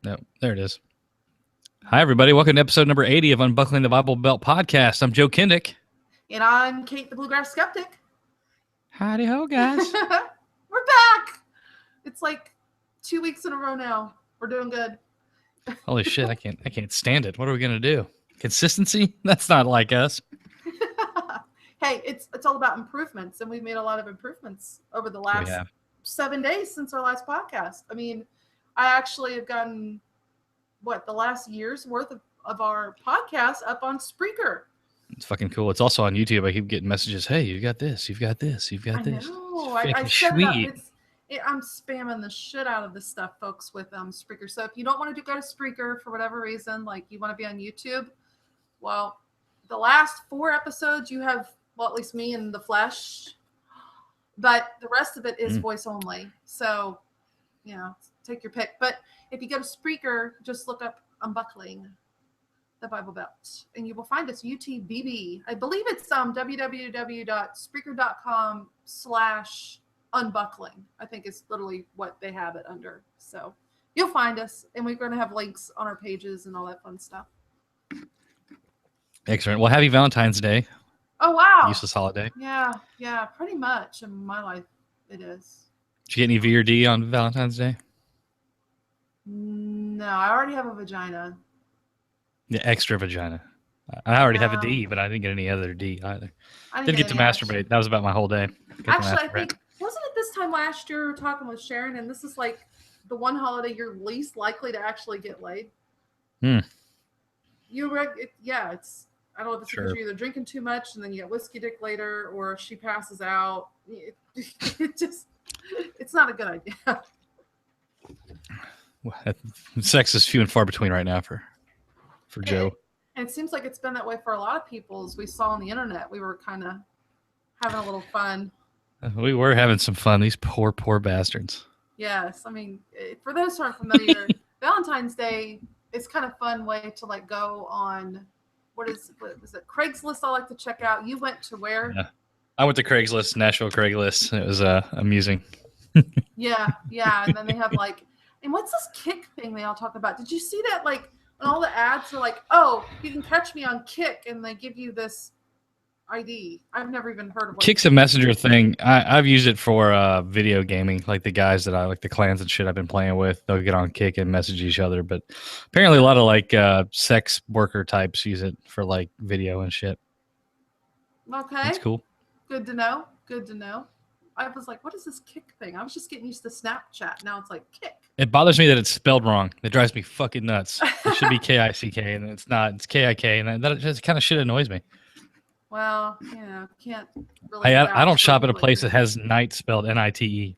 No, there it is. Hi, everybody. Welcome to episode number 80 of Unbuckling the Bible Belt podcast. I'm Joe Kindick. And I'm Kate the Bluegrass Skeptic. Howdy ho, guys. We're back. It's like 2 weeks in a row now. We're doing good. Holy shit, I can't stand it. What are we going to do? Consistency? That's not like us. Hey, it's all about improvements, and we've made a lot of improvements over the last 7 days since our last podcast. I mean, I actually have gotten, the last year's worth of our podcast up on Spreaker. It's fucking cool. It's also on YouTube. I keep getting messages. Hey, you got this. You've got this. You've got this. I know. I set it up. I'm spamming the shit out of this stuff, folks, with Spreaker. So if you don't want to go to Spreaker for whatever reason, like you want to be on YouTube, well, the last 4 episodes you have, well, at least me in the flesh, but the rest of it is voice only. So, you know, take your pick. But if you go to Spreaker, just look up Unbuckling the Bible Belt, and you will find us UTBB. I believe it's www.spreaker.com/unbuckling. I think it's literally what they have it under. So you'll find us, and we're going to have links on our pages and all that fun stuff. Excellent. Well, happy Valentine's Day. Oh, wow. Useless holiday. Yeah, pretty much in my life it is. Did you get any V or D on Valentine's Day? No, I already have a vagina. Yeah, extra vagina. I already have a D, but I didn't get any other D either. Didn't get to masturbate. That was about my whole day. Actually, I think, wasn't it this time last year we were talking with Sharon, and this is like the one holiday you're least likely to actually get laid? It's, I don't know if it's because you're either drinking too much and then you get whiskey dick later, or she passes out. It's not a good idea. Well, sex is few and far between right now for Joe. And it seems like it's been that way for a lot of people. As we saw on the internet, we were kind of having a little fun. We were having some fun. These poor bastards. Yes. I mean, for those who aren't familiar, Valentine's Day is kind of fun way to like go on, what is it? Craigslist I like to check out. You went to where? Yeah. I went to Craigslist, Nashville Craigslist. It was amusing. Yeah. And then they have like, and what's this Kick thing they all talk about? Did you see that? Like, and all the ads are like, oh, you can catch me on Kick, and they give you this ID. I've never even heard of it. Kick's a messenger thing. I've used it for video gaming, like the guys that I like, the clans and shit I've been playing with. They'll get on Kick and message each other. But apparently, a lot of like sex worker types use it for like video and shit. Okay, that's cool. Good to know. I was like, what is this Kick thing? I was just getting used to Snapchat. Now it's like Kick. It bothers me that it's spelled wrong. It drives me fucking nuts. It should be K-I-C-K, and it's not. It's K-I-K, and that just kind of shit annoys me. Well, can't really. I don't shop at a place that has night spelled N-I-T-E.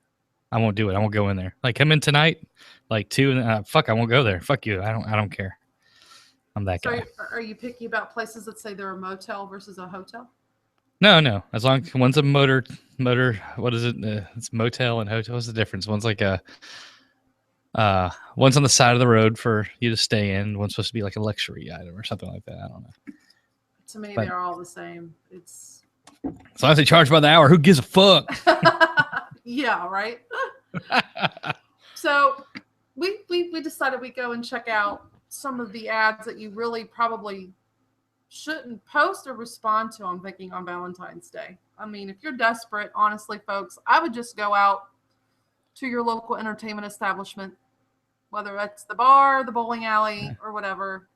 I won't do it. I won't go in there. Like, come in tonight, like 2, and fuck, I won't go there. Fuck you. I don't care. I'm that guy. Are you picky about places that say they're a motel versus a hotel? No. As long as one's a motor. What is it? It's motel and hotel. What's the difference? One's like one's on the side of the road for you to stay in. One's supposed to be like a luxury item or something like that. I don't know. To me, they're all the same. It's as long as they charge by the hour. Who gives a fuck? Yeah, right. So we decided we'd go and check out some of the ads that you really probably shouldn't post or respond to, I'm thinking, on Valentine's Day. I mean, if you're desperate, honestly, folks, I would just go out to your local entertainment establishment, whether that's the bar, the bowling alley, or whatever,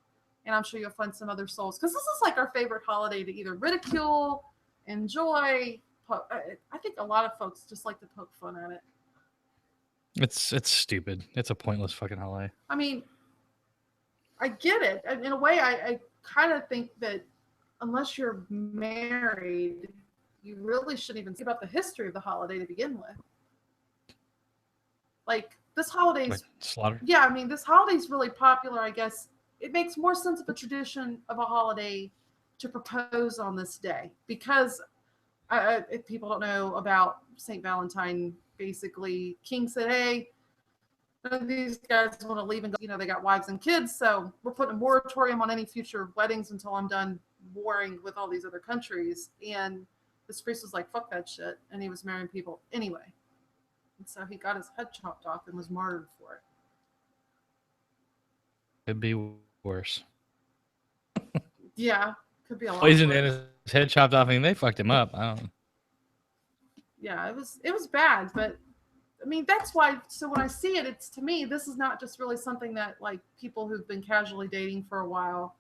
and I'm sure you'll find some other souls. Because this is like our favorite holiday to either ridicule, enjoy. I think a lot of folks just like to poke fun at it. It's stupid. It's a pointless fucking holiday. I mean, I get it. In a way, I kind of think that unless you're married, you really shouldn't even think about the history of the holiday to begin with. Like, this holiday's... Like slaughter? Yeah, I mean, this holiday's really popular, I guess. It makes more sense of a tradition of a holiday to propose on this day. Because if people don't know about St. Valentine, basically, King said, hey, none of these guys want to leave and go, they got wives and kids, so we're putting a moratorium on any future weddings until I'm done warring with all these other countries. And this priest was like, fuck that shit. And he was marrying people anyway. And so he got his head chopped off and was martyred for it. Could be worse. Yeah, could be a lot Poison worse. and his head chopped off, and they fucked him up. I don't. Yeah, it was bad, but I mean that's why. So when I see it, it's to me this is not just really something that like people who've been casually dating for a while.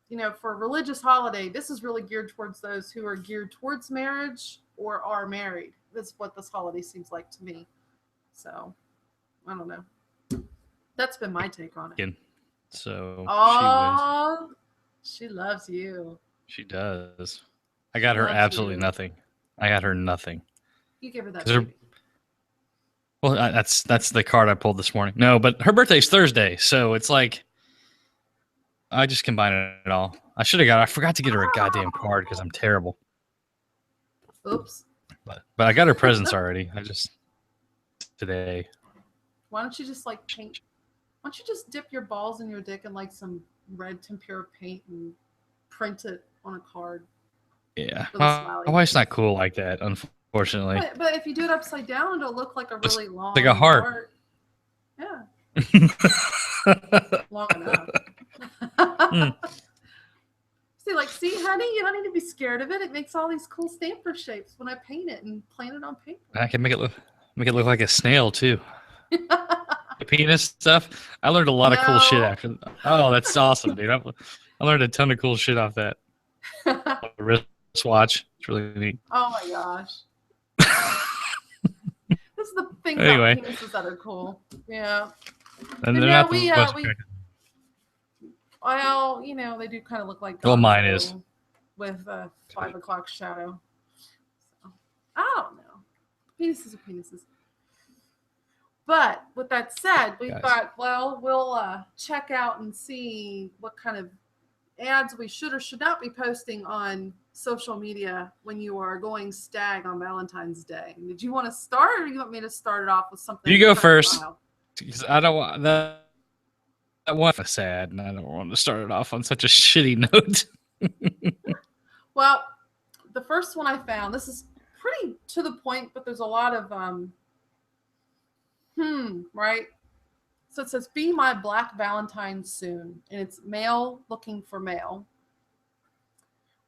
You know, for a religious holiday, this is really geared towards those who are geared towards marriage or are married. That's what this holiday seems like to me. So I don't know. That's been my take on it. So Oh, she loves you. she does. I got her loves absolutely you. nothing. I got her nothing. You give her that 'Cause her- baby. Well, that's the card I pulled this morning. No, but her birthday's Thursday, so it's like I just combined it all. I forgot to get her a goddamn card because I'm terrible. Oops. But I got her presents already. I just today. Why don't you just like paint? Why don't you just dip your balls in your dick in like some red tempera paint and print it on a card? Yeah, With a my smiley wife's face. not cool like that, unfortunately. But if you do it upside down, it'll look like a really long like a heart. Yeah, long enough. See, honey, you don't need to be scared of it. It makes all these cool stamper shapes when I paint it and plant it on paper. I can make it look like a snail too. The penis stuff. I learned a lot of cool shit after. Oh, that's awesome, dude! I learned a ton of cool shit off that. A wristwatch. It's really neat. Oh my gosh. This is the thing Anyway. about penises that are cool. Yeah. And they're no, not the most attractive. Well, you know, they do kind of look like Well, mine Gonzo is. with a 5 o'clock shadow. So, I don't know. Penises are penises. But with that said, we thought, well, we'll check out and see what kind of ads we should or should not be posting on social media when you are going stag on Valentine's Day. Did you want to start, or do you want me to start it off with something? You go first, because I don't want that one sad, and I don't want to start it off on such a shitty note. Well, the first one I found, this is pretty to the point, but there's a lot of right? So it says, "Be my black Valentine soon," and it's male looking for male.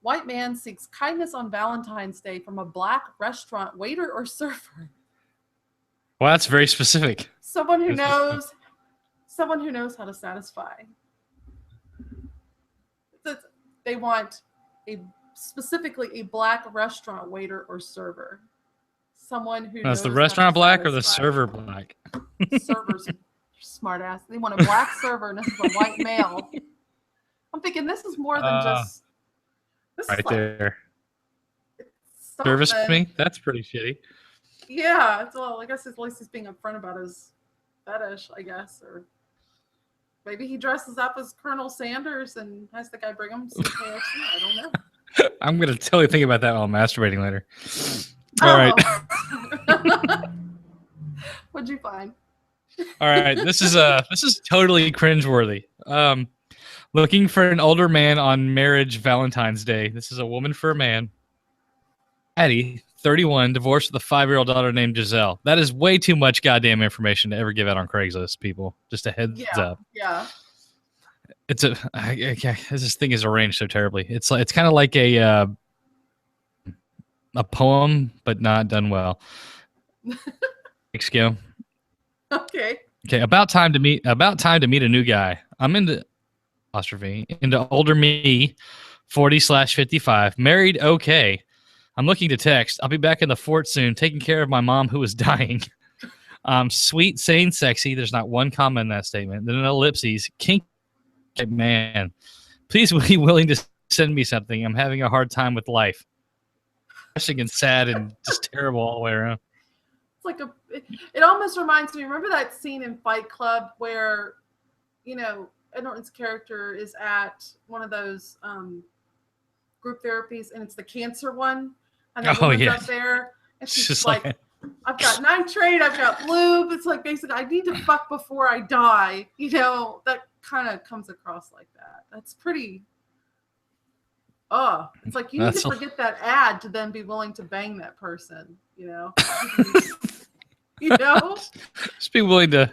White man seeks kindness on Valentine's Day from a black restaurant waiter or server. Well, that's very specific. Someone who knows how to satisfy. They want specifically a black restaurant waiter or server. Someone who knows the restaurant black or the satisfy. server black? Servers, smart ass. They want a black server and this is a white male. I'm thinking this is more than just this right is like, there. Service me? That's pretty shitty. Yeah, well, I guess at least he's being upfront about his fetish, I guess, or maybe he dresses up as Colonel Sanders and has the guy bring him some KFC. I don't know. I'm gonna totally think about that while masturbating later. All right. What'd you find? All right. This is totally cringeworthy. Looking for an older man on marriage Valentine's Day. This is a woman for a man. Patty, 31, divorced with a 5-year-old daughter named Giselle. That is way too much goddamn information to ever give out on Craigslist, people. Just a heads up. Yeah. It's this thing is arranged so terribly. It's kind of like a poem, but not done well. Thanks, go. Okay. About time to meet a new guy. I'm into older me, 40/55, married. Okay. I'm looking to text. I'll be back in the fort soon, taking care of my mom who is dying. Sweet, sane, sexy. There's not one comma in that statement. Then an ellipses. Kink man. Please be willing to send me something. I'm having a hard time with life. Depressing and sad and just terrible all the way around. It's like it almost reminds me, remember that scene in Fight Club where, you know, Ed Norton's character is at one of those group therapies and it's the cancer one. And the woman's up there and she's just like, I've got nitrate, I've got lube. It's like basically I need to fuck before I die. You know, that kind of comes across like that. That's pretty it's like you need to forget that ad to then be willing to bang that person, you know. You know, Just be willing to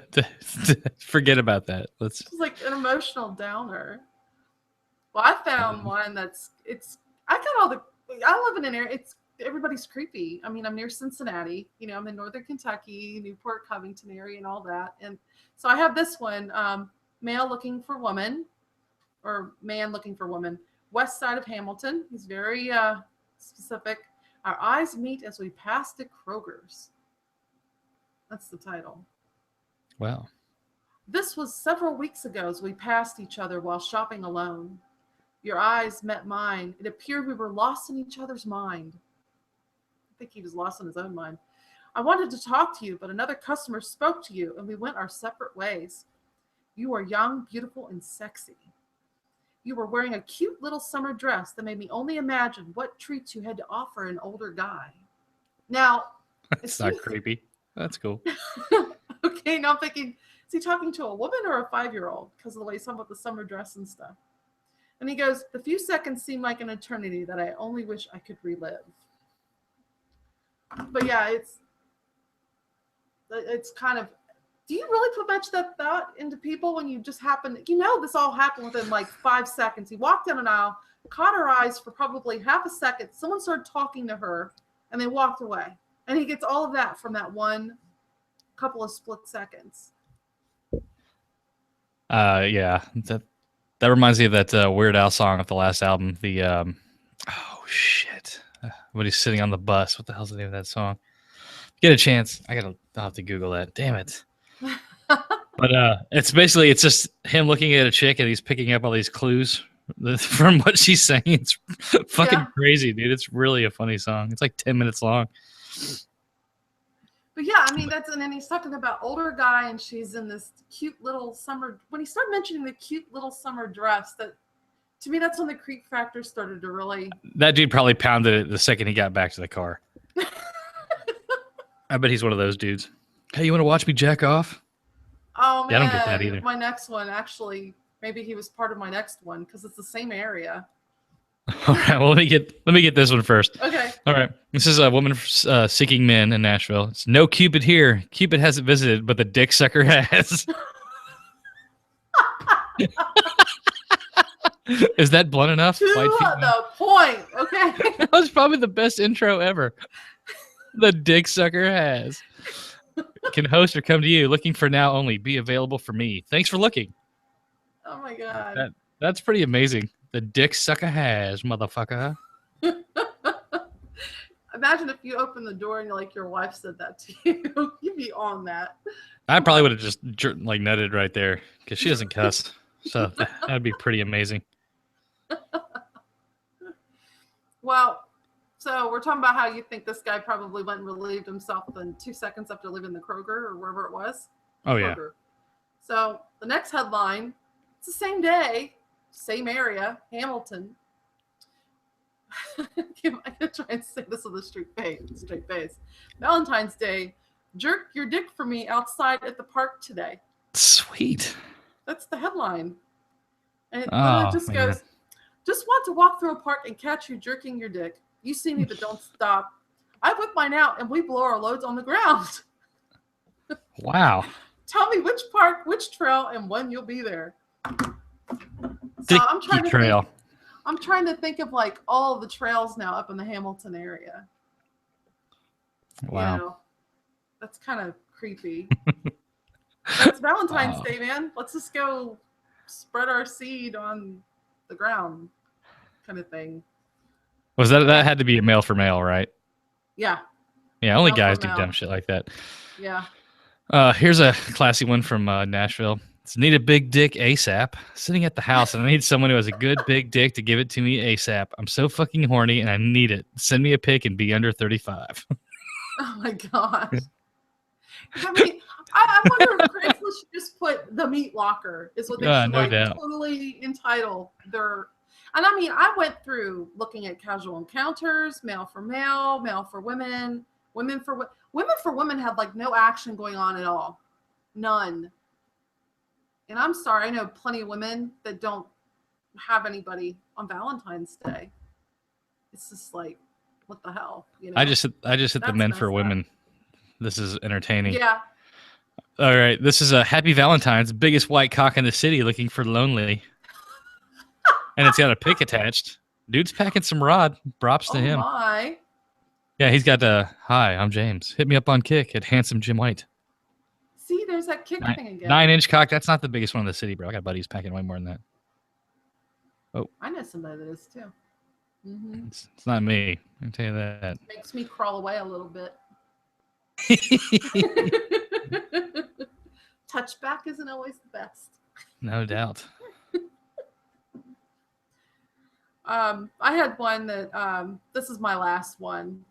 forget about that. Let's. it's like an emotional downer. Well, I found one I got all the, I live in an area, everybody's creepy. I mean, I'm near Cincinnati, I'm in Northern Kentucky, Newport, Covington area and all that. And so I have this one, male looking for woman, or man looking for woman, west side of Hamilton. He's very specific. Our eyes meet as we pass the Kroger's. That's the title. Wow. This was several weeks ago as we passed each other while shopping alone. Your eyes met mine. It appeared we were lost in each other's mind. I think he was lost in his own mind. I wanted to talk to you, but another customer spoke to you, and we went our separate ways. You are young, beautiful, and sexy. You were wearing a cute little summer dress that made me only imagine what treats you had to offer an older guy. Now, it's not creepy. That's cool. Okay, now I'm thinking, is he talking to a woman or a 5-year-old? Because of the way some of the summer dress and stuff. And he goes, the few seconds seem like an eternity that I only wish I could relive. But yeah, it's kind of, do you really put much of that thought into people when you just happen, this all happened within like 5 seconds. He walked down an aisle, caught her eyes for probably half a second. Someone started talking to her and they walked away. And he gets all of that from that one couple of split seconds. Yeah, that reminds me of that Weird Al song off the last album. The oh shit, when he's sitting on the bus. What the hell's the name of that song? Get a chance. I'll have to Google that. Damn it. But it's just him looking at a chick and he's picking up all these clues from what she's saying. It's fucking crazy, dude. It's really a funny song. It's like 10 minutes long. But yeah, I mean, and then he's talking about older guy and she's in this cute little summer, when he started mentioning the cute little summer dress, that to me, that's when the creep factor started to really. That dude probably pounded it the second he got back to the car. I bet he's one of those dudes. Hey, you want to watch me jack off? Oh man, yeah, I don't get that either. My next one, actually, maybe he was part of my next one because it's the same area. All right, well, let me get this one first. Okay. All right, this is a woman seeking men in Nashville. It's no Cupid here. Cupid hasn't visited, but the dick sucker has. Is that blunt enough? To the point. Okay. That was probably the best intro ever. The dick sucker has. Can host or come to you. Looking for now only. Be available for me. Thanks for looking. Oh my god. That's pretty amazing. The dick sucker has, motherfucker. Imagine if you opened the door and your wife said that to you. You'd be on that. I probably would have just nutted right there because she doesn't cuss. So that'd be pretty amazing. Well, so we're talking about how you think this guy probably went and relieved himself within 2 seconds after leaving the Kroger or wherever it was. Oh, yeah. So the next headline, it's the same day, same area, Hamilton. I'm going to try and say this with a straight face. Valentine's Day. Jerk your dick for me outside at the park today. Sweet. That's the headline. And it just goes, just want to walk through a park and catch you jerking your dick. You see me, but don't stop. I whip mine out and we blow our loads on the ground. Wow. Tell me which park, which trail, and when you'll be there. So I'm trying to think of all the trails now up in the Hamilton area. Wow. That's kind of creepy. It's Valentine's Day, man. Let's just go spread our seed on the ground kind of thing. Was that had to be a male for male, right? Yeah. Yeah, only guys do dumb shit like that. Yeah. Here's a classy one from Nashville. It's need a big dick ASAP. Sitting at the house and I need someone who has a good big dick to give it to me ASAP. I'm so fucking horny and I need it. Send me a pic and be under 35. Oh my god. I mean, I wonder if Craigslist should just put the meat locker is what they should no doubt. Totally entitle their. And I mean, I went through looking at casual encounters, male for male, male for women, women for women had no action going on at all, none. And I'm sorry, I know plenty of women that don't have anybody on Valentine's Day. It's just what the hell, I just hit the men for women. This is entertaining. Yeah. All right. This is a Happy Valentine's, biggest white cock in the city looking for lonely. And it's got a pick attached. Dude's packing some rod. Props to him. My. Yeah, he's got hi, I'm James. Hit me up on Kick at Handsome Jim White. See, there's that Kick thing again. 9-inch cock. That's not the biggest one in the city, bro. I got buddies packing way more than that. Oh. I know somebody that is too. Mm-hmm. It's not me. I can tell you that. Makes me crawl away a little bit. Touchback isn't always the best. No doubt. I had one that this is my last one.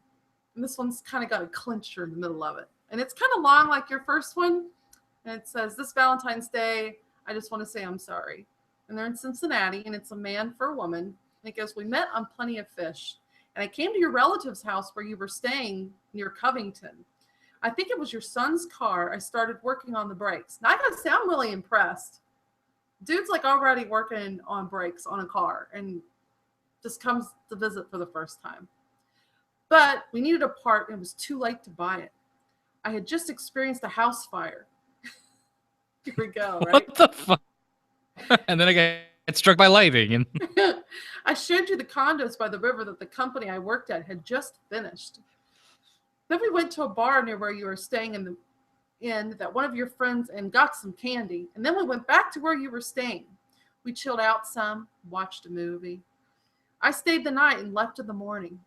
And this one's kind of got a clincher in the middle of it. And it's kind of long like your first one. And it says, "This Valentine's Day, I just want to say I'm sorry." And they're in Cincinnati, and it's a man for a woman. And it goes, "We met on Plenty of Fish. And I came to your relative's house where you were staying near Covington. I think it was your son's car. I started working on the brakes." Now, I got to say, I'm really impressed. Dude's like already working on brakes on a car and just comes to visit for the first time. But we needed a part, and it was too late to buy it. I had just experienced a house fire. Here we go, right? What the fuck? And then I got struck by lightning. And I showed you the condos by the river that the company I worked at had just finished. Then we went to a bar near where you were staying in the inn that one of your friends and got some candy. And then we went back to where you were staying. We chilled out some, watched a movie. I stayed the night and left in the morning.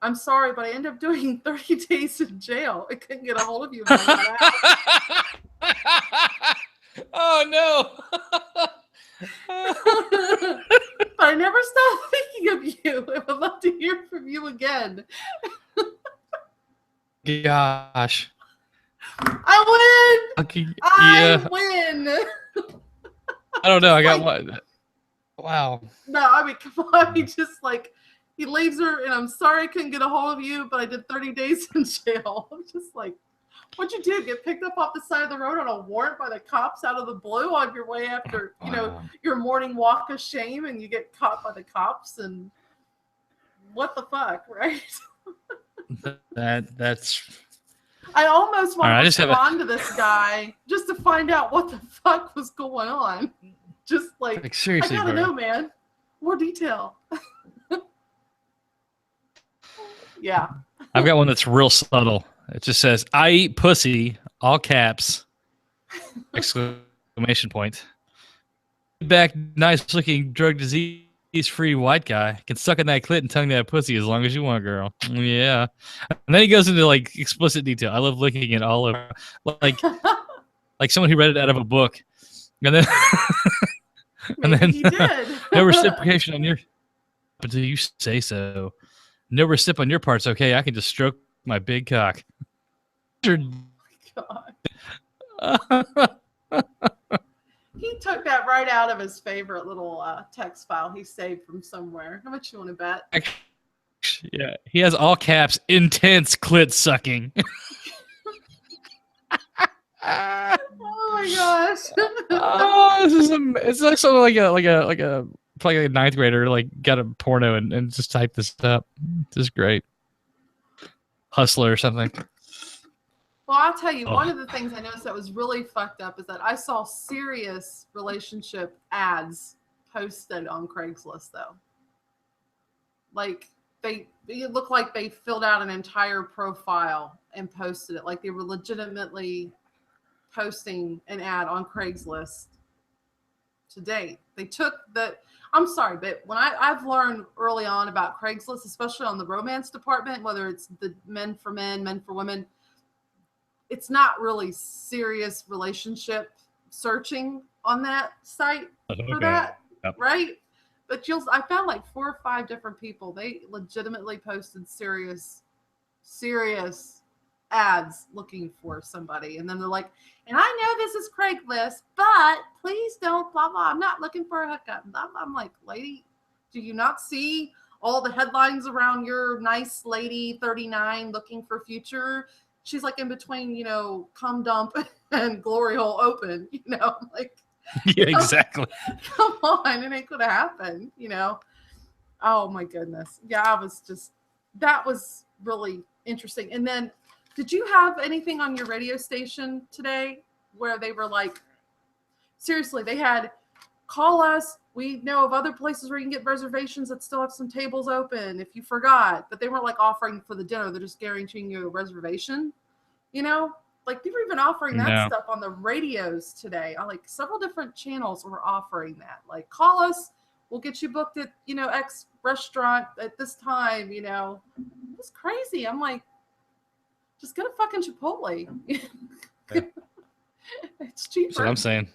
I'm sorry, but I ended up doing 30 days in jail. I couldn't get a hold of you. Oh, no. But I never stopped thinking of you. I would love to hear from you again. Gosh. I win. Okay, I win. I don't know. I got one. Wow. No, I mean, come on. I mean, just like, he leaves her, and I'm sorry I couldn't get a hold of you, but I did 30 days in jail. I'm just like, what'd you do? Get picked up off the side of the road on a warrant by the cops out of the blue on your way after, you know, your morning walk of shame, and you get caught by the cops, and what the fuck, right? That's. I almost want right, to respond to this guy just to find out what the fuck was going on. Just like seriously, I gotta bro. know, man. More detail. Yeah. I've got one that's real subtle. It just says, "I eat pussy," all caps, exclamation point. Back, nice looking, drug disease free white guy can suck in that clit and tongue that pussy as long as you want, girl. Yeah. And then he goes into like explicit detail. I love looking at all of like someone who read it out of a book. And then and then he did. No reciprocation on your until you say so. No recip on your parts, okay? I can just stroke my big cock. God. He took that right out of his favorite little text file he saved from somewhere. How much you want to bet? Yeah, he has all caps, intense clit sucking. Oh my gosh! Oh, it's like something like a ninth grader like got a porno and just typed this up. This is great. Hustler or something. Well, I'll tell you, one of the things I noticed that was really fucked up is that I saw serious relationship ads posted on Craigslist, though. Like, it looked like they filled out an entire profile and posted it. Like, they were legitimately posting an ad on Craigslist to date. They took the... I'm sorry, but when I've learned early on about Craigslist, especially on the romance department, whether it's the men for men, men for women, it's not really serious relationship searching on that site for that, right? But I found like 4 or 5 different people. They legitimately posted serious ads looking for somebody. And then they're like, and I know this is Craigslist, but please don't blah, blah. I'm not looking for a hookup. I'm like, lady, do you not see all the headlines around your nice lady 39 looking for future? She's like in between, you know, cum dump and glory hole open, you know, like. Yeah, exactly. Come on, it ain't gonna happen, you know. Oh my goodness. Yeah, that was really interesting. And then Did you have anything on your radio station today where they were like, seriously, they had call us. We know of other places where you can get reservations that still have some tables open if you forgot, but they weren't like offering for the dinner. They're just guaranteeing you a reservation, you know? Like they were even offering that stuff on the radios today. Like several different channels were offering that. Like call us, we'll get you booked at, you know, X restaurant at this time, you know. It was crazy. I'm like, just get a fucking Chipotle. Yeah. It's cheaper. That's what I'm saying.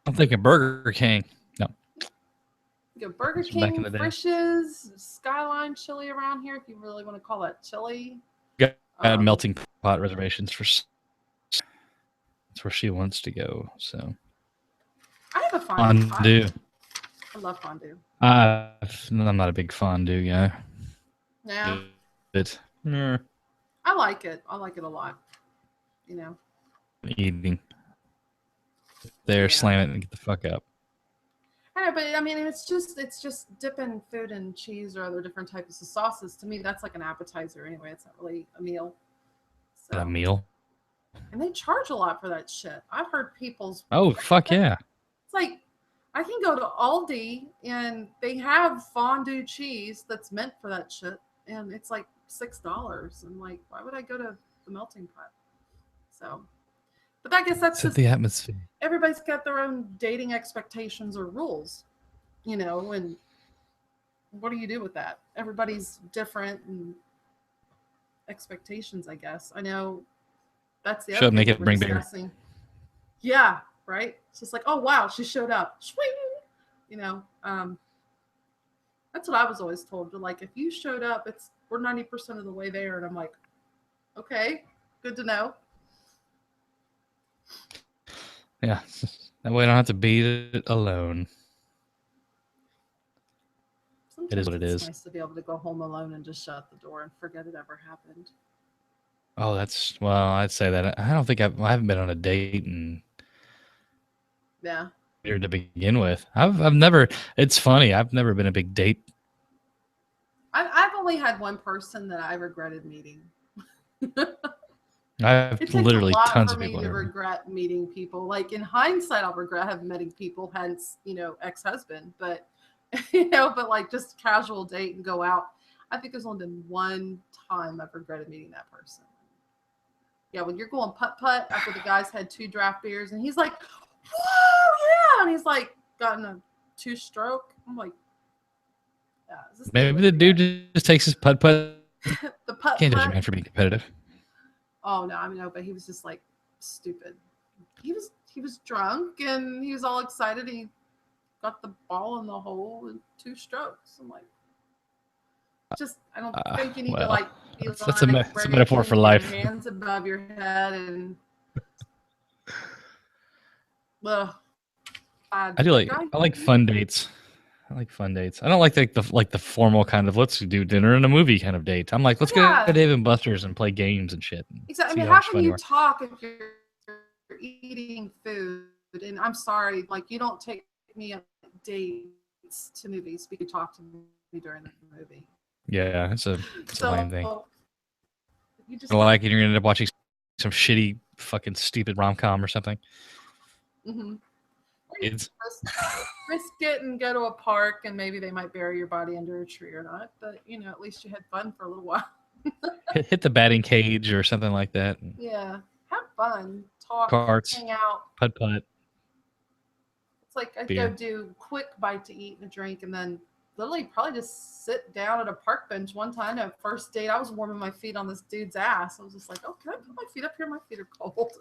I'm thinking Burger King. No. You go Burger King, Frisch's, Skyline Chili around here, if you really want to call that chili. Got melting pot reservations for. That's where she wants to go. So. I have a fondue. I love fondue. I'm not a big fondue guy. Yeah. I like it. I like it a lot. You know. Eating. There, slam it and get the fuck up. I know, but I mean, it's just dipping food in cheese or other different types of sauces. To me, that's like an appetizer anyway. It's not really a meal. So. A meal. And they charge a lot for that shit. I've heard people's. Oh fuck yeah! It's like I can go to Aldi and they have fondue cheese that's meant for that shit, and it's like $6. I'm like, why would I go to the melting pot? So. But I guess that's just the atmosphere. Everybody's got their own dating expectations or rules, you know, and what do you do with that? Everybody's different and expectations, I guess. I know that's the other thing make it we're bring discussing. bigger. Yeah, right? It's just like, oh wow, she showed up. Swing! You know, that's what I was always told. But like if you showed up, we're 90% of the way there, and I'm like, okay, good to know. Yeah, that way I don't have to beat it alone. Sometimes it is what it is. It's nice to be able to go home alone and just shut the door and forget it ever happened. Oh, I'd say that. I don't think I haven't been on a date and to begin with. I've never. It's funny. I've never been a big date. I've only had one person that I regretted meeting. I've literally tons of people. It takes a lot for me to regret meeting people. Like in hindsight, I'll regret having meeting people, hence, you know, ex-husband. But you know, but like just casual date and go out. I think there's only been one time I've regretted meeting that person. Yeah, when you're going putt-putt after the guys had 2 draft beers and he's like, whoa, yeah. And he's like gotten a 2-stroke. I'm like, yeah. Maybe the dude just takes his putt-putt. The putt-putt. Can't judge a man for being competitive. Oh no, I mean no, but he was just like stupid. He was drunk and he was all excited. He got the ball in the hole in 2 strokes. I'm like, I don't think you need to like be that's a metaphor for life. Your hands above your head and I like fun dates. I like fun dates. I don't like the formal kind of let's do dinner and a movie kind of date. I'm like, let's go to Dave and Buster's and play games and shit. Exactly. I mean, how can you talk if you're eating food? And I'm sorry, like you don't take me on dates to movies. We can talk to me during the movie. Yeah, it's a lame thing. You're gonna end up watching some shitty fucking stupid rom-com or something. Mm-hmm. Risk it and go to a park and maybe they might bury your body under a tree or not, but you know, at least you had fun for a little while. hit the batting cage or something like that. Yeah, have fun, talk, carts, hang out, putt. It's like I'd go do quick bite to eat and a drink and then literally probably just sit down at a park bench. One time at first date I was warming my feet on this dude's ass. I was just like, oh, can I put my feet up here? My feet are cold.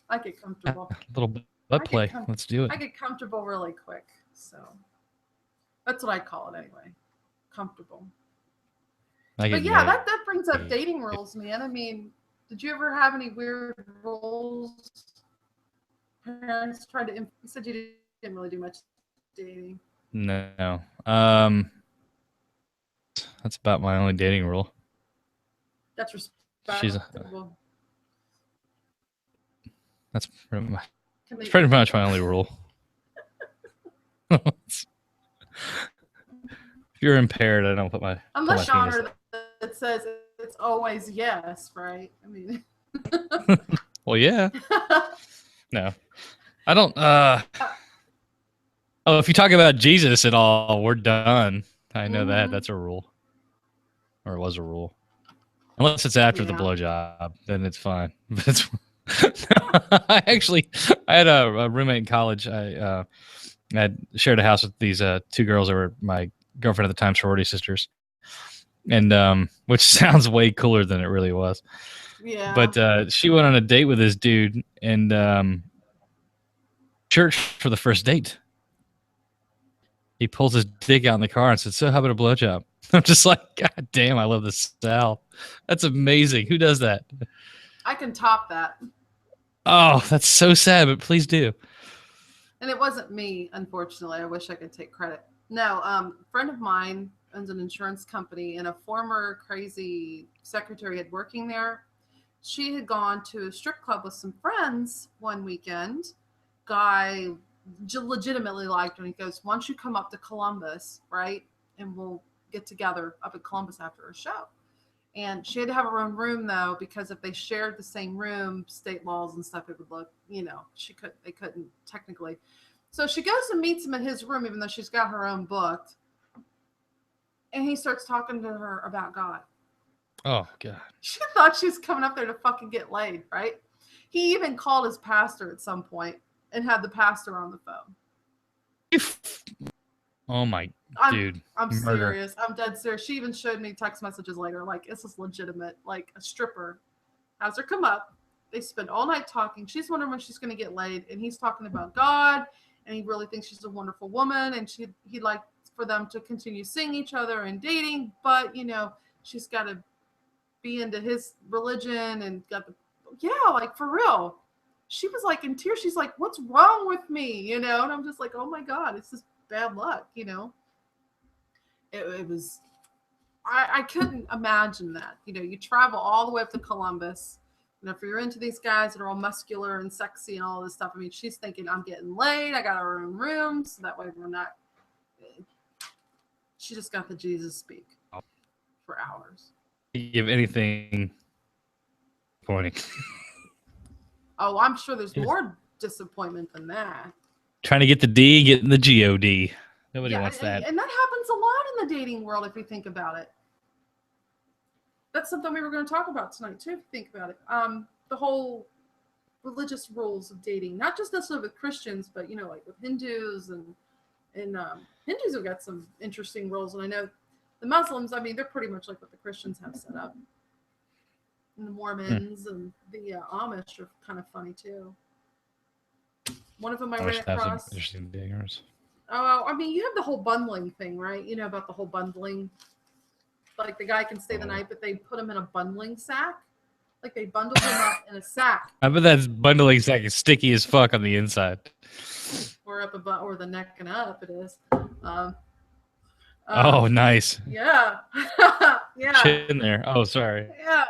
I get comfortable. A little bit. Play. Let's do it. I get comfortable really quick. So that's what I call it anyway. Comfortable. But yeah, that brings up dating rules, man. I mean, did you ever have any weird rules? Parents tried to. You said you didn't really do much dating. No. That's about my only dating rule. That's respectable. That's pretty much my only rule. If you're impaired, I don't put my. Unless genre that says it's always yes, right? I mean, Well, yeah. No, I don't. Oh, if you talk about Jesus at all, we're done. I know that. That's a rule, or it was a rule. Unless it's after the blowjob, then it's fine. But it's I had a roommate in college. I had shared a house with these two girls that were my girlfriend at the time, sorority sisters, and which sounds way cooler than it really was. Yeah. But she went on a date with this dude, and church for the first date. He pulls his dick out in the car and said, "So, how about a blowjob?" I'm just like, God damn, I love the South. That's amazing. Who does that? I can top that. Oh, that's so sad, but please do. And it wasn't me, unfortunately. I wish I could take credit. No, a friend of mine owns an insurance company, and a former crazy secretary had working there. She had gone to a strip club with some friends one weekend. Guy legitimately liked her, and he goes, "Why don't you come up to Columbus, right? And we'll get together up at Columbus after a show." And she had to have her own room though, because if they shared the same room, state laws and stuff, it would look, they couldn't technically. So she goes and meets him in his room, even though she's got her own booked. And he starts talking to her about God. Oh, God. She thought she was coming up there to fucking get laid, right? He even called his pastor at some point and had the pastor on the phone. Oh, my dude. I'm serious. I'm dead serious. She even showed me text messages later. Like, this is legitimate. Like, a stripper has her come up. They spend all night talking. She's wondering when she's going to get laid. And he's talking about God. And he really thinks she's a wonderful woman. And he'd like for them to continue seeing each other and dating. But, she's got to be into his religion and like, for real. She was like in tears. She's like, "What's wrong with me?" And I'm just like, "Oh my God, it's just bad luck." It was, I couldn't imagine that. You travel all the way up to Columbus. If you're into these guys that are all muscular and sexy and all this stuff, I mean, she's thinking, "I'm getting laid. I got our own room, so that way we're not." She just got the Jesus speak for hours. Give anything pointing. Oh, I'm sure there's more disappointment than that. Trying to get the D, getting the GOD. Nobody wants that. And that happens a lot in the dating world if you think about it. That's something we were going to talk about tonight too, if you think about it. The whole religious rules of dating, not just necessarily with Christians, but like with Hindus and Hindus have got some interesting rules. And I know the Muslims, I mean, they're pretty much like what the Christians have set up. And the Mormons and the Amish are kind of funny too. One of them I ran across. Interesting dingers. Oh, I mean, you have the whole bundling thing, right? You know about the whole bundling. Like the guy can stay the night, but they put him in a bundling sack. Like they bundle him up in a sack. I bet that bundling sack is sticky as fuck on the inside. Or up above, or the neck and up. It is. Oh, nice. Yeah. Yeah. Shit in there. Oh, sorry. Yeah.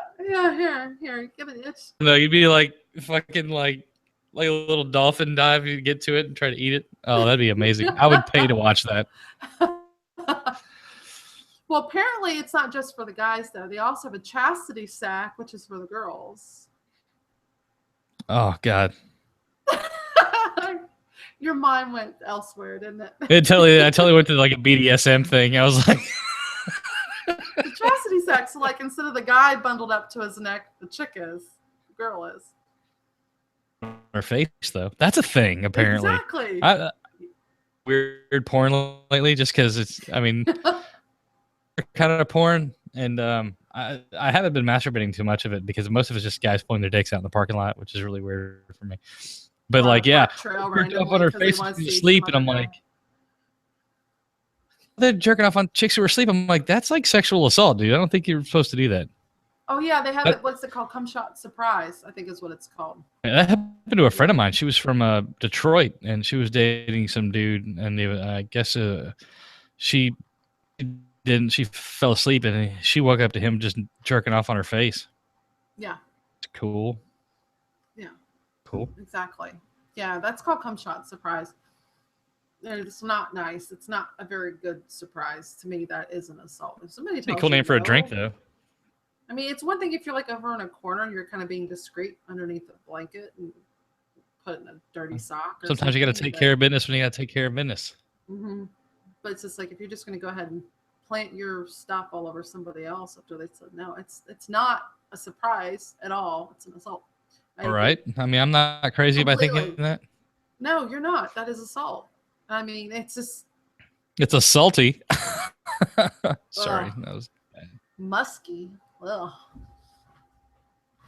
Here, give it an itch. No, you'd be like fucking like a little dolphin dive. You get to it and try to eat it. Oh, that'd be amazing. I would pay to watch that. Well, apparently it's not just for the guys though. They also have a chastity sack, which is for the girls. Oh God. Your mind went elsewhere, didn't it? I totally went to like a BDSM thing. I was like, the chastity sack. So like instead of the guy bundled up to his neck, the girl is. Her face though. That's a thing apparently. Exactly. Weird porn lately, just because it's. I mean, kind of porn, and I haven't been masturbating too much of it because most of it's just guys pulling their dicks out in the parking lot, which is really weird for me. But like, yeah, jerking off on her face when she's asleep, and I'm like, they're jerking off on chicks who are asleep. I'm like, that's like sexual assault, dude. I don't think you're supposed to do that. Oh yeah, they have it. What's it called? Cum shot surprise, I think is what it's called. That happened to a friend of mine. She was from Detroit, and she was dating some dude, and I guess she didn't. She fell asleep, and she woke up to him just jerking off on her face. Yeah. It's cool. Yeah. Cool. Exactly. Yeah, that's called cum shot surprise. It's not nice. It's not a very good surprise to me. That is an assault. If somebody tells cool name you for a no, drink, though. I mean, it's one thing if you're like over in a corner and you're kind of being discreet underneath a blanket and putting a dirty sock. Or Sometimes you got to take care of business when you got to take care of business. Mm-hmm. But it's just like if you're just going to go ahead and plant your stuff all over somebody else after they said no, it's not a surprise at all. It's an assault. All right. I mean, I'm not crazy by thinking that. No, you're not. That is assault. I mean, it's just. It's assaulty. Sorry, that was bad. Musky. Ugh.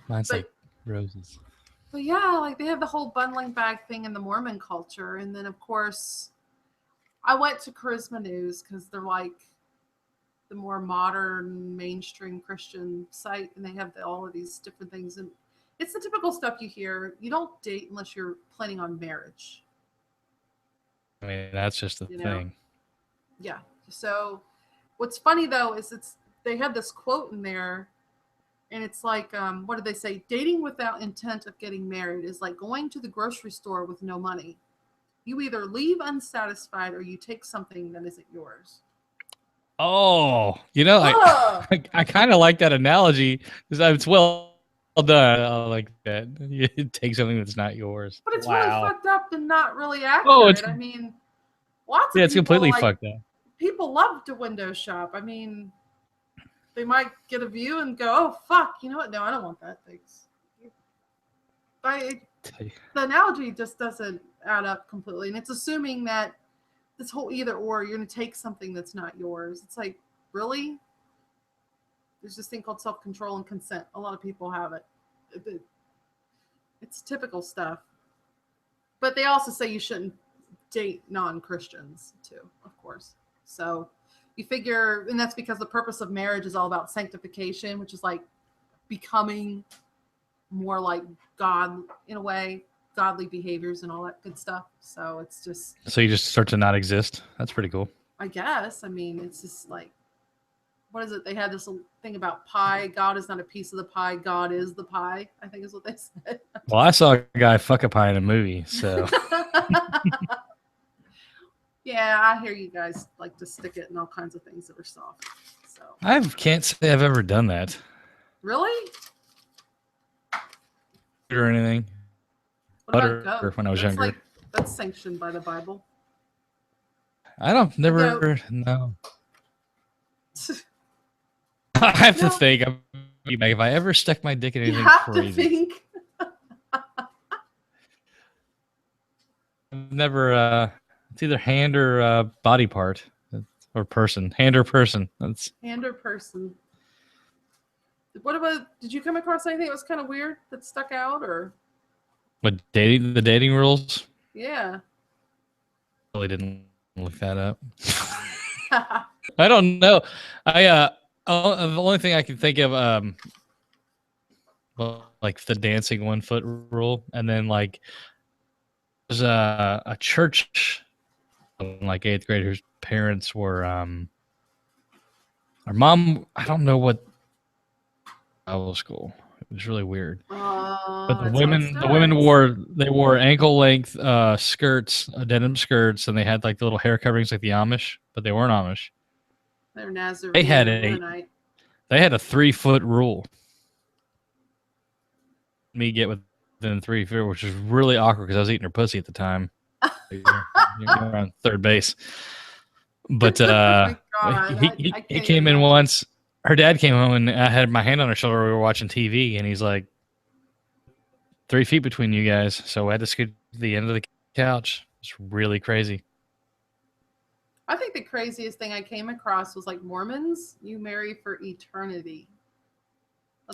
Mine's like roses. But yeah, like they have the whole bundling bag thing in the Mormon culture. And then, of course, I went to Charisma News because they're like the more modern mainstream Christian site. And they have all of these different things. And it's the typical stuff you hear. You don't date unless you're planning on marriage. I mean, that's just the thing. Yeah. So what's funny, though, is they have this quote in there. And it's like, what did they say? Dating without intent of getting married is like going to the grocery store with no money. You either leave unsatisfied or you take something that isn't yours. Oh, I kind of like that analogy because it's well done. I like that. You take something that's not yours. But it's really fucked up and not really accurate. I mean, lots of it's completely fucked up. People love to window shop. I mean, they might get a view and go, oh, fuck, you know what? No, I don't want that. Thanks. The analogy just doesn't add up completely. And it's assuming that this whole either or, you're going to take something that's not yours. It's like, really? There's this thing called self-control and consent. A lot of people have it. It's typical stuff. But they also say you shouldn't date non-Christians too, of course. So you figure, and that's because the purpose of marriage is all about sanctification, which is like becoming more like God in a way, godly behaviors and all that good stuff. So it's just. So you just start to not exist. That's pretty cool. I guess. I mean, it's just like, what is it? They had this thing about pie. God is not a piece of the pie. God is the pie, I think is what they said. Well, I saw a guy fuck a pie in a movie, so. Yeah, I hear you guys like to stick it in all kinds of things that are soft. So I can't say I've ever done that. Really? Or anything. What about goat? When I was younger. That's sanctioned by the Bible. I don't never no. I have to think. If I ever stuck my dick in anything crazy. To think. Never. It's either hand or body part, or person. Hand or person. That's hand or person. What about? Did you come across anything that was kind of weird that stuck out, or? What dating? The dating rules? Yeah. Really didn't look that up. I don't know. The only thing I can think of, well, like the dancing 1 foot rule, and then like there's a church, like 8th graders' parents were, our mom. I don't know what Bible school. It was really weird. But the women wore ankle length skirts, denim skirts, and they had like the little hair coverings like the Amish, but they weren't Amish. They're Nazarene. They had a 3 foot rule. Me get within 3 feet, which was really awkward because I was eating her pussy at the time. You're on third base. But he came in once. Her dad came home and I had my hand on her shoulder. We were watching TV, and he's like, 3 feet between you guys. So I had to scoot to the end of the couch. It's really crazy. I think the craziest thing I came across was like Mormons, you marry for eternity.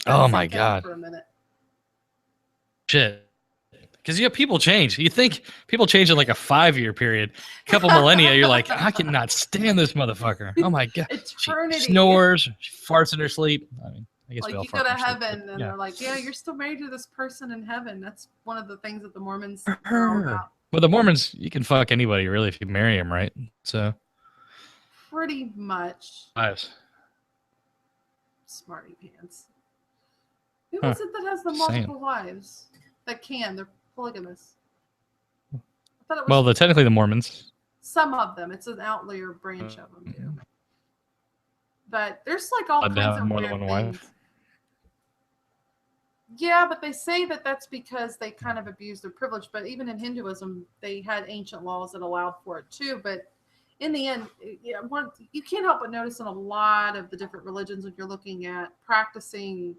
Oh my God. For a minute. Shit. Because people change. You think people change in like a 5-year period, a couple millennia. You're like, I cannot stand this motherfucker. Oh my God. Eternity. She snores, she farts in her sleep. I mean, I guess like we all you go to heaven sleep, and they're like, yeah, you're still married to this person in heaven. That's one of the things that the Mormons are all about. Well, the Mormons, you can fuck anybody really if you marry them, right? So. Pretty much. Nice. Smarty pants. Who is it that has the multiple wives? That they're polygamous. I thought it was technically the Mormons. Some of them. It's an outlier branch of them. Yeah. But there's like all kinds of more weird than one things. wife. Yeah, but they say that that's because they kind of abuse their privilege. But even in Hinduism, they had ancient laws that allowed for it too. But in the end, yeah, you can't help but notice in a lot of the different religions when you're looking at practicing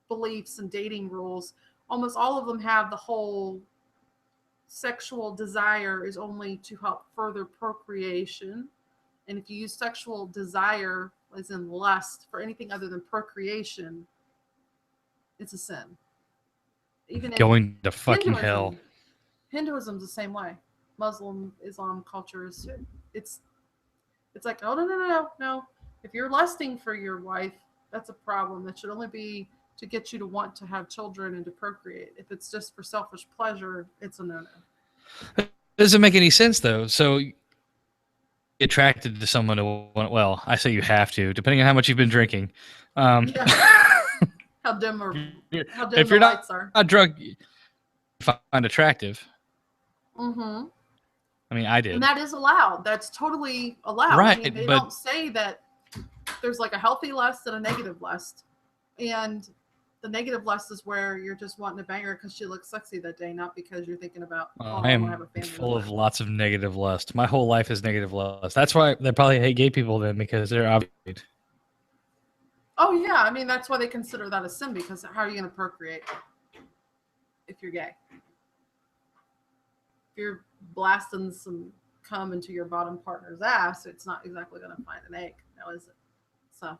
beliefs and dating rules, almost all of them have the whole sexual desire is only to help further procreation. And if you use sexual desire, as in lust, for anything other than procreation, it's a sin. Even in Going to fucking hell. Hinduism's the same way. Muslim, Islam culture is it's it's like, oh no. If you're lusting for your wife, that's a problem. That should only be to get you to want to have children and to procreate. If it's just for selfish pleasure, it's a no-no. Doesn't make any sense though. So attracted to someone who, well, I say you have to, depending on how much you've been drinking. Yeah. How dim if you're the lights are. Not drunk, you find attractive. Mm-hmm. I mean, I did. And that is allowed. That's totally allowed. Right, I mean, they don't say that there's like a healthy lust and a negative lust. And the negative lust is where you're just wanting to bang her because she looks sexy that day, not because you're thinking about, I am have a family full of lots of negative lust. My whole life is negative lust. That's why they probably hate gay people then, because they're obvious. Oh, yeah. I mean, that's why they consider that a sin, because how are you going to procreate if you're gay? If you're blasting some cum into your bottom partner's ass, it's not exactly going to find an egg, now is it? So.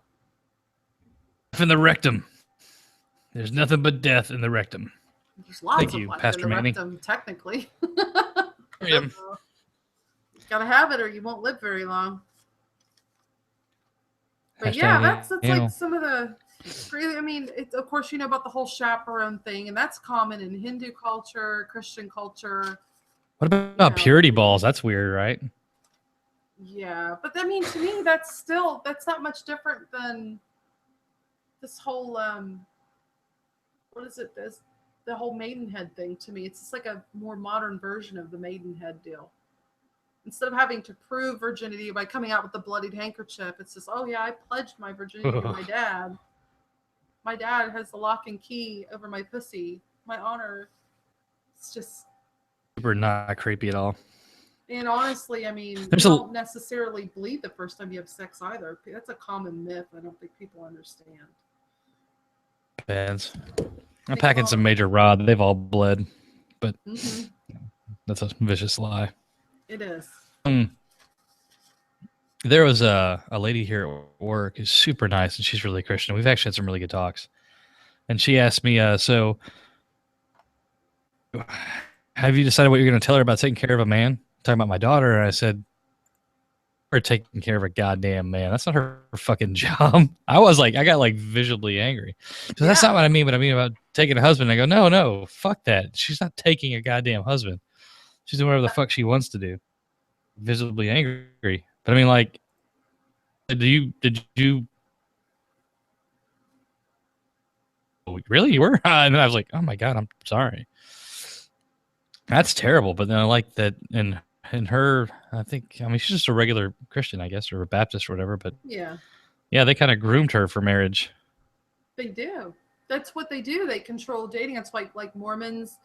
In the rectum. There's nothing but death in the rectum. There's lots of life in the rectum, technically. You gotta have it or you won't live very long. But yeah, that's like some of the. I mean, of course, you know about the whole chaperone thing, and that's common in Hindu culture, Christian culture. What about purity balls? That's weird, right? Yeah, but I mean, to me, that's not much different than this whole what is it? The whole maidenhead thing. To me, it's just like a more modern version of the maidenhead deal. Instead of having to prove virginity by coming out with the bloodied handkerchief, it's just, oh yeah, I pledged my virginity to my dad. My dad has the lock and key over my pussy. My honor. It's just super not creepy at all. And honestly, I mean, you don't necessarily bleed the first time you have sex either. That's a common myth. I don't think people understand. Depends. I'm packing some major rod. They've all bled, but that's a vicious lie. It is. There was a lady here at work who's super nice, and she's really Christian. We've actually had some really good talks. And she asked me, so have you decided what you're going to tell her about taking care of a man? Talking about my daughter. And I said, we're taking care of a goddamn man. That's not her fucking job. I got like visibly angry. So that's not what I mean. But I mean about taking a husband. I go, no, fuck that. She's not taking a goddamn husband. She's doing whatever the fuck she wants to do. Visibly angry. But I mean, like, did you really? You were? And I was like, oh my God, I'm sorry. That's terrible. But then I like that in her, I mean, she's just a regular Christian, I guess, or a Baptist or whatever. But yeah, they kind of groomed her for marriage. They do. That's what they do. They control dating. It's like Mormons,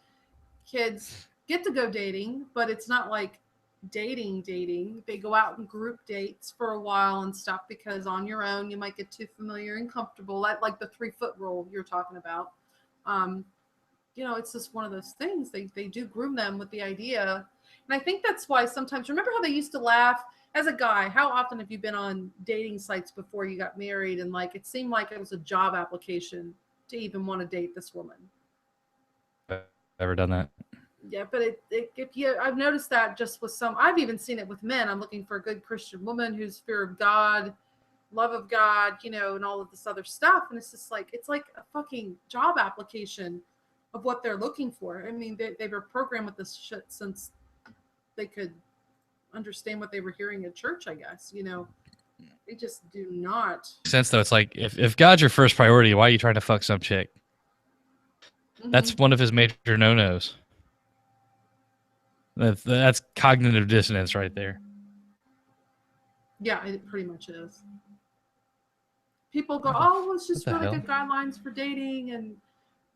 kids get to go dating, but it's not like dating. They go out and group dates for a while and stuff because on your own you might get too familiar and comfortable. Like the 3-foot rule you're talking about. It's just one of those things. They do groom them with the idea. And I think that's why sometimes, remember how they used to laugh as a guy? How often have you been on dating sites before you got married? And like, it seemed like it was a job application to even want to date this woman. Never done that. Yeah, but I've noticed that just with I've even seen it with men. I'm looking for a good Christian woman who's fear of God, love of God, and all of this other stuff. And it's just like, it's like a fucking job application of what they're looking for. I mean, they were programmed with this shit since they could understand what they were hearing at church, I guess. They just do not. Sense though, it's like if God's your first priority, why are you trying to fuck some chick? That's one of his major no-nos. That's cognitive dissonance right there. Yeah, it pretty much is. People go, oh, well, it's just really good guidelines for dating, and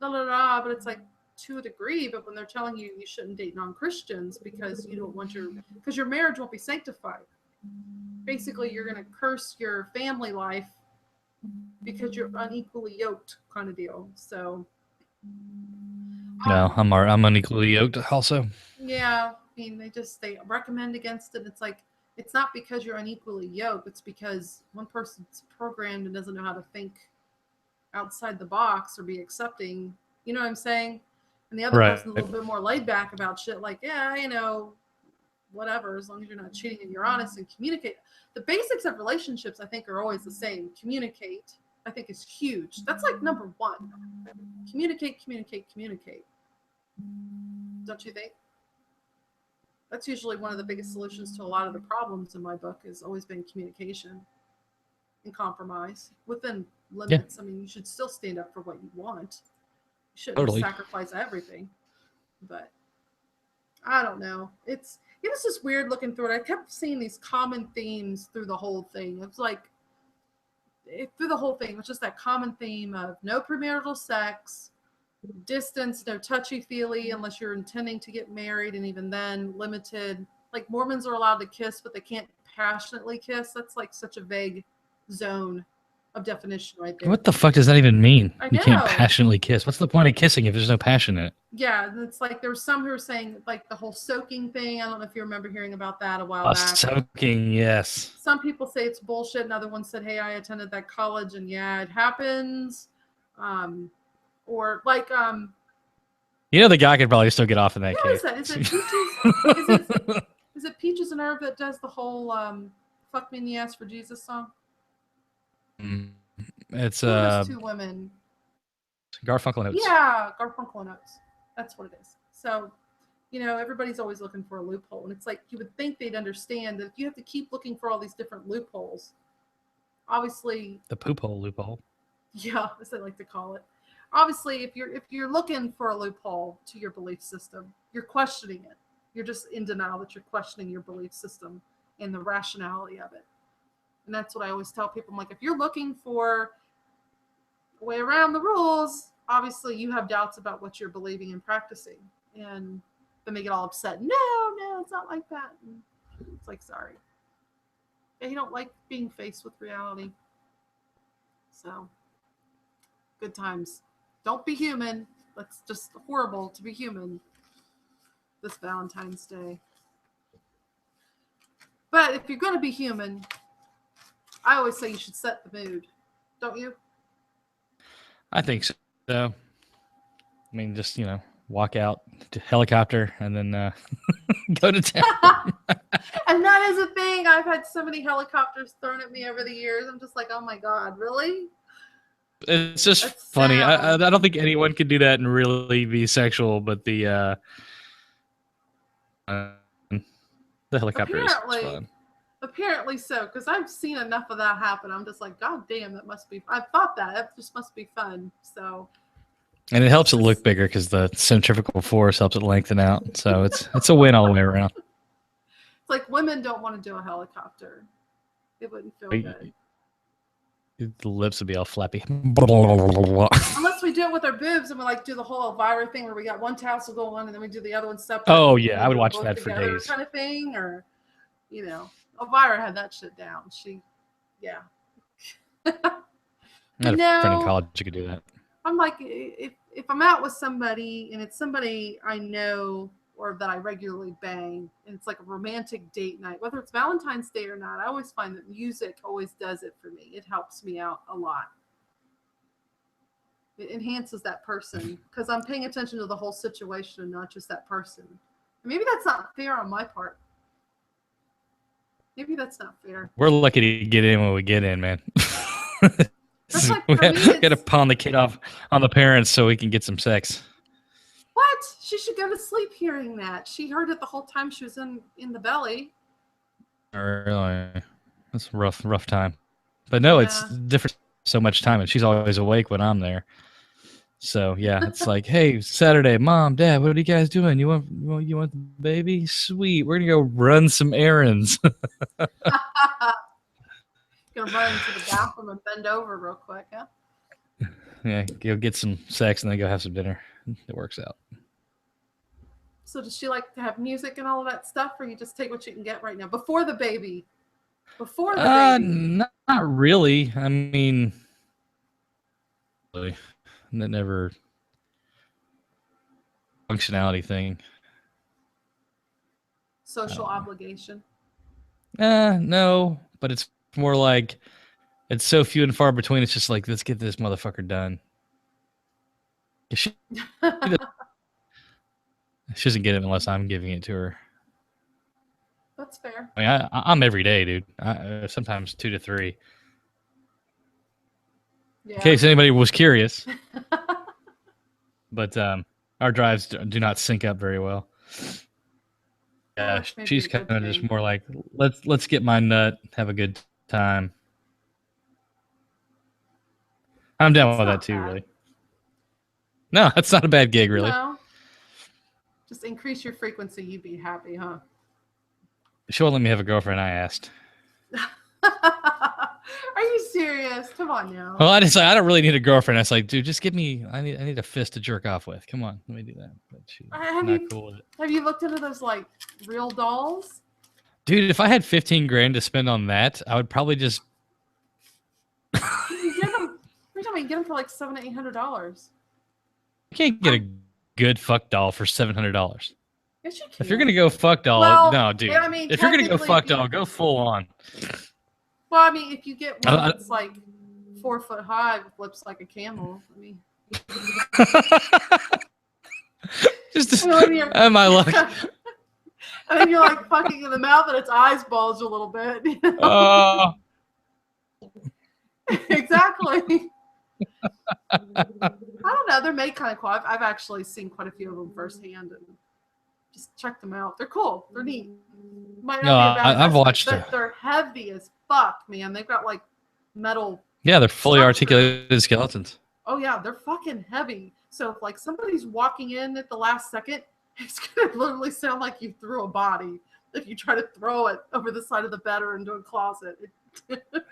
blah, blah, blah, but it's like to a degree, but when they're telling you you shouldn't date non-Christians because you don't want because your marriage won't be sanctified. Basically, you're going to curse your family life because you're unequally yoked kind of deal. So No, I'm unequally yoked also. yeah, I mean, they recommend against it. It's like, it's not because you're unequally yoked. It's because one person's programmed and doesn't know how to think outside the box or be accepting. You know what I'm saying? And the other Right. person's a little bit more laid back about shit. Like, yeah, whatever, as long as you're not cheating and you're honest and communicate. The basics of relationships, I think, are always the same. Communicate, I think, is huge. That's like number one. Communicate, communicate, communicate. Don't you think? That's usually one of the biggest solutions to a lot of the problems in my book, has always been communication and compromise within limits. Yeah. I mean, you should still stand up for what you want. You shouldn't sacrifice everything. But I don't know. It was just weird looking through it. I kept seeing these common themes through the whole thing. It's like, through the whole thing, it was just that common theme of no premarital sex, distance, no touchy-feely unless you're intending to get married, and even then limited. Like, Mormons are allowed to kiss, but they can't passionately kiss. That's like such a vague zone of definition right there. What the fuck does that even mean? I know. You can't passionately kiss. What's the point of kissing if there's no passion in it? Yeah, it's like there were some who were saying, like, the whole soaking thing. I don't know if you remember hearing about that a while back. Soaking, yes. Some people say it's bullshit, and other ones said, hey, I attended that college, and yeah, it happens. Or like, you know, the guy could probably still get off in that case. Is it Peaches? Is it Peaches and Herb that does the whole "Fuck Me in the Ass for Jesus" song? It's two women. Garfunkel and Oates. Yeah, Garfunkel and Oates. That's what it is. So, you know, everybody's always looking for a loophole, and it's like, you would think they'd understand that if you have to keep looking for all these different loopholes, obviously the poop hole loophole. Yeah, as I like to call it. Obviously, if you're looking for a loophole to your belief system, you're questioning it. You're just in denial that you're questioning your belief system and the rationality of it. And that's what I always tell people. I'm like, if you're looking for a way around the rules, obviously you have doubts about what you're believing and practicing. And then they get all upset. No, it's not like that. And it's like, sorry. They don't like being faced with reality. So, good times. Don't be human. That's just horrible to be human this Valentine's Day. But if you're going to be human, I always say you should set the mood. Don't you? I think so. I mean, just, walk out to helicopter and then go to town. And that is a thing. I've had so many helicopters thrown at me over the years. I'm just like, oh my God, really? It's just funny. I don't think anyone could do that and really be sexual, but the helicopter is fun. Apparently so, because I've seen enough of that happen. I'm just like, God damn, that must be. I've thought that just must be fun. So. And it helps it look bigger because the centrifugal force helps it lengthen out. So it's a win all the way around. It's like women don't want to do a helicopter. It wouldn't feel good. The lips would be all flappy. Unless we do it with our boobs and we do the whole Elvira thing where we got one tassel go on and then we do the other one separate. Oh yeah, I would watch that for days. Kind of thing, or Elvira had that shit down. Yeah. I had a friend in college who could do that. I'm like, if I'm out with somebody and it's somebody I know or that I regularly bang, and it's like a romantic date night, whether it's Valentine's Day or not, I always find that music always does it for me. It helps me out a lot. It enhances that person because I'm paying attention to the whole situation and not just that person. And maybe that's not fair on my part. Maybe that's not fair. We're lucky to get in when we get in, man. We got to pawn the kid off on the parents so we can get some sex. What? She should go to sleep hearing that. She heard it the whole time she was in the belly. Really? That's a rough time. But no, it's different so much time, and she's always awake when I'm there. So yeah, it's like, hey, Saturday, Mom, Dad, what are you guys doing? You want the baby? Sweet. We're gonna go run some errands. Gonna run into the bathroom and bend over real quick, huh? Yeah, go get some sex and then go have some dinner. It works out. So does she like to have music and all of that stuff, or you just take what you can get right now before the baby? Before the baby. Not really. I mean, really, that never functionality thing. Social obligation. No, but it's more like it's so few and far between. It's just like, let's get this motherfucker done. She doesn't get it unless I'm giving it to her. That's fair. I mean, I'm every day, dude. Sometimes 2 to 3. Yeah. In case anybody was curious. But our drives do not sync up very well. Yeah, she's kind of just more like, let's get my nut, have a good time. I'm down with that too, really. No, that's not a bad gig, really. No. Just increase your frequency, you'd be happy, huh? She won't let me have a girlfriend, I asked. Are you serious? Come on now. Well, I don't really need a girlfriend. I was like, dude, just give me. I need a fist to jerk off with. Come on, let me do that. But she's not cool with it. Have you looked into those like real dolls? Dude, if I had 15 grand to spend on that, I would probably just. You get them. Every time you get them for like $700 to $800. You can't get a good fuck doll for $700. Yes, you can. If you're gonna go fuck doll, well, no, dude. I mean, if you're gonna go fuck doll, go full on. Well, I mean, if you get one that's like 4 foot high with lips like a camel, I mean. Just am I lucky? And then you're like fucking in the mouth and its eyes bulge a little bit. You know? Exactly. I don't know. They're made kind of cool. I've actually seen quite a few of them firsthand and just check them out. They're cool. They're neat. I've watched them. They're heavy as fuck, man. They've got like metal. Yeah, they're fully articulated skeletons. Oh yeah, they're fucking heavy. So if like somebody's walking in at the last second, it's gonna literally sound like you threw a body if you try to throw it over the side of the bed or into a closet.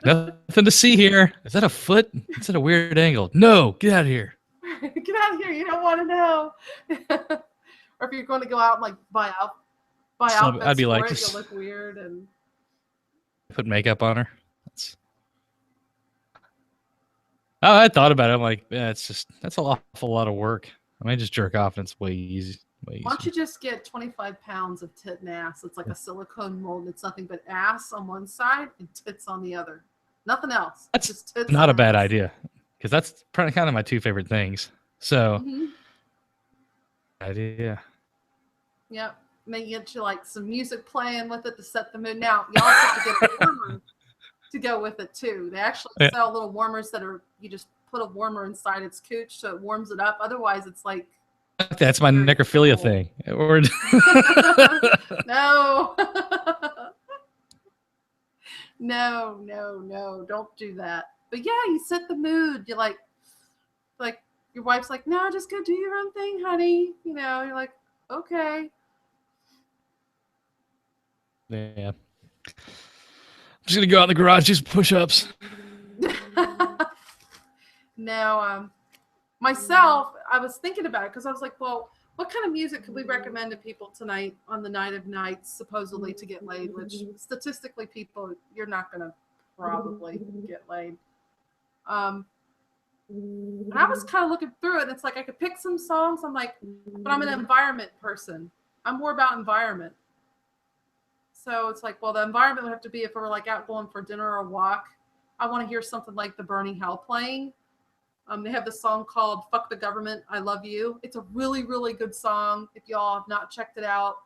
Nothing to see here. Is that a foot? It's at a weird angle. No, get out of here. Get out of here. You don't want to know. Or if you're going to go out and like buy outfits I'd be for like, it, you'll look weird and put makeup on her. I thought about it. I'm like, yeah, that's an awful lot of work. I might just jerk off and it's way easy. Why don't you just get 25 pounds of tit and ass? It's like a silicone mold. It's nothing but ass on one side and tits on the other. Nothing else. That's just tits not a bad idea because that's kind of my 2 favorite things. So, idea. Yep. Maybe get you like some music playing with it to set the mood. Now, you also have to get a warmer to go with it too. They actually sell little warmers that are, you just put a warmer inside its cooch so it warms it up. Otherwise, it's like. That's my necrophilia thing. No. No. Don't do that. But yeah, you set the mood. You're like your wife's like, no, just go do your own thing, honey. You know, you're like, okay. Yeah. I'm just gonna go out in the garage, do some push-ups. No, myself, I was thinking about it because I was like, well, what kind of music could we recommend to people tonight on the night of nights, supposedly to get laid, which statistically, people, you're not going to probably get laid. And I was kind of looking through it, and it's like I could pick some songs. I'm like, but I'm an environment person. I'm more about environment. So it's like, well, the environment would have to be if we're like out going for dinner or a walk. I want to hear something like the Burning Hell playing. They have this song called Fuck the Government, I Love You. It's a really, really good song. If y'all have not checked it out,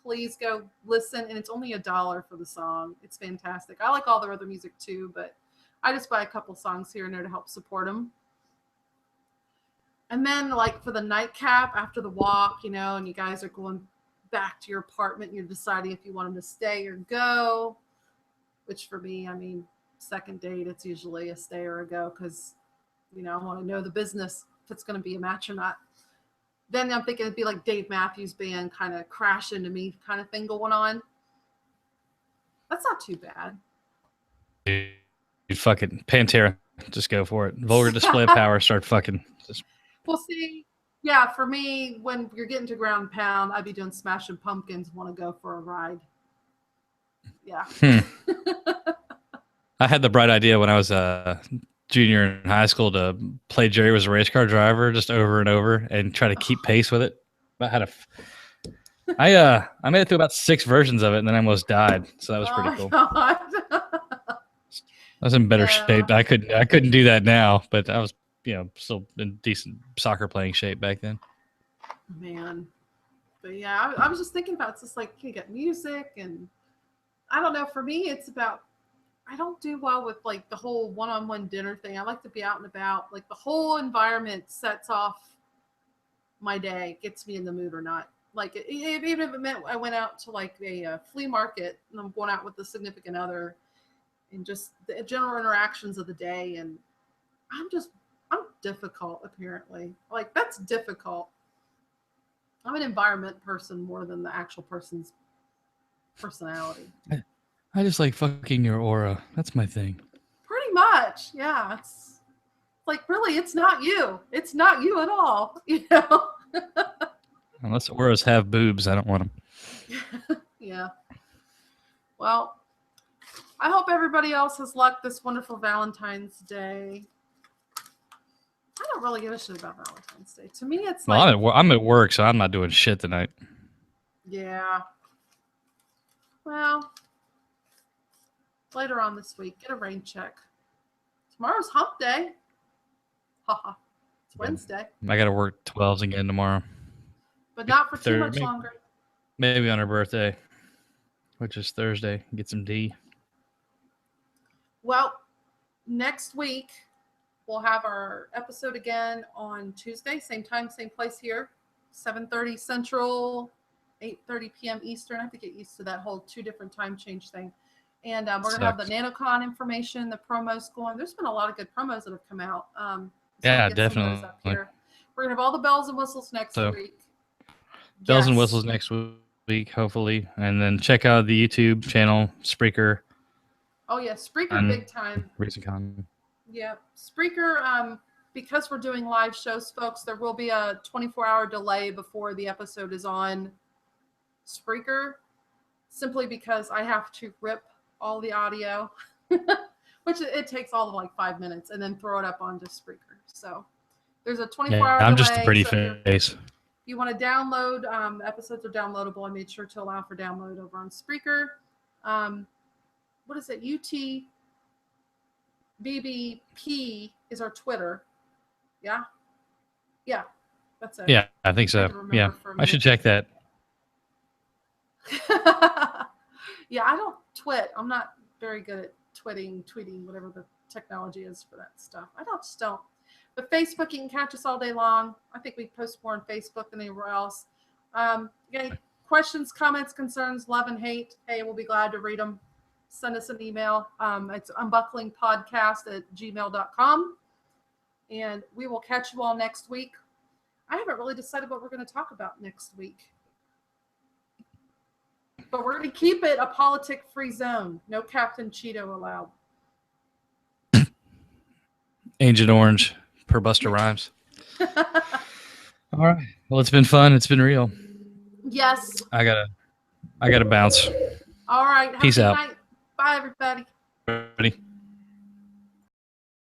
please go listen. And it's only $1 for the song. It's fantastic. I like all their other music too, but I just buy a couple songs here and there to help support them. And then like for the nightcap after the walk, you know, and you guys are going back to your apartment and you're deciding if you want them to stay or go, which for me, I mean, second date, it's usually a stay or a go because, you know, I want to know the business if it's going to be a match or not. Then I'm thinking it'd be like Dave Matthews Band kind of Crash Into Me kind of thing going on. That's not too bad. Dude, fucking Pantera Just go for it. Vulgar display of power. Start fucking. Just... We'll see. Yeah, for me, when you're getting to ground pound, I'd be doing Smashing Pumpkins. Want to go for a ride? Yeah. I had the bright idea when I was a junior in high school to play Jerry was a race car driver just over and over and try to keep pace with it. I had I made it through about 6 versions of it and then I almost died. So that was pretty cool. God. I was in better shape. I couldn't do that now, but I was, still in decent soccer playing shape back then. Man. But yeah, I was just thinking about it's just like you get music and I don't know. For me, it's about I don't do well with like the whole one-on-one dinner thing. I like to be out and about. Like the whole environment sets off my day, gets me in the mood or not. Like even if it meant I went out to like a flea market and I'm going out with a significant other and just the general interactions of the day. And I'm difficult apparently. Like that's difficult. I'm an environment person more than the actual person's personality. I just like fucking your aura. That's my thing. Pretty much, yeah. It's like really, it's not you. It's not you at all. Unless auras have boobs, I don't want them. Yeah. Well, I hope everybody else has luck this wonderful Valentine's Day. I don't really give a shit about Valentine's Day. To me, it's like I'm at work, so I'm not doing shit tonight. Yeah. Well, later on this week, get a rain check. Tomorrow's hump day. Haha. It's Wednesday. I got to work 12s again tomorrow. But not for too much longer. Maybe on her birthday, which is Thursday. Get some D. Well, next week, we'll have our episode again on Tuesday. Same time, same place here. 7:30 Central, 8:30 p.m. Eastern. I have to get used to that whole 2 different time change thing. And we're going to have the NanoCon information, the promos going. There's been a lot of good promos that have come out. Yeah, definitely. We're going to have all the bells and whistles next week. Bells and whistles next week, hopefully. And then check out the YouTube channel, Spreaker. Oh, yeah. Spreaker big time. ReasonCon. Yeah. Spreaker, because we're doing live shows, folks, there will be a 24-hour delay before the episode is on Spreaker, simply because I have to rip all the audio, which it takes all of like 5 minutes, and then throw it up onto Spreaker. So there's a 24-hour delay. I'm just a pretty face. If you want to download, episodes are downloadable. I made sure to allow for download over on Spreaker. What is it? UTBB is our Twitter. Yeah? Yeah, that's it. Yeah, I think so. Yeah, I should check that. Yeah, I don't twit. I'm not very good at tweeting, whatever the technology is for that stuff. I just don't. But Facebook, you can catch us all day long. I think we post more on Facebook than anywhere else. Any questions, comments, concerns, love and hate? Hey, we'll be glad to read them. Send us an email. It's unbucklingpodcast@gmail.com. And we will catch you all next week. I haven't really decided what we're going to talk about next week. But we're going to keep it a politic-free zone. No Captain Cheeto allowed. Agent Orange per Buster Rhymes. All right. Well, it's been fun. It's been real. Yes. I gotta bounce. All right. Peace out. Night. Bye, everybody. Ready?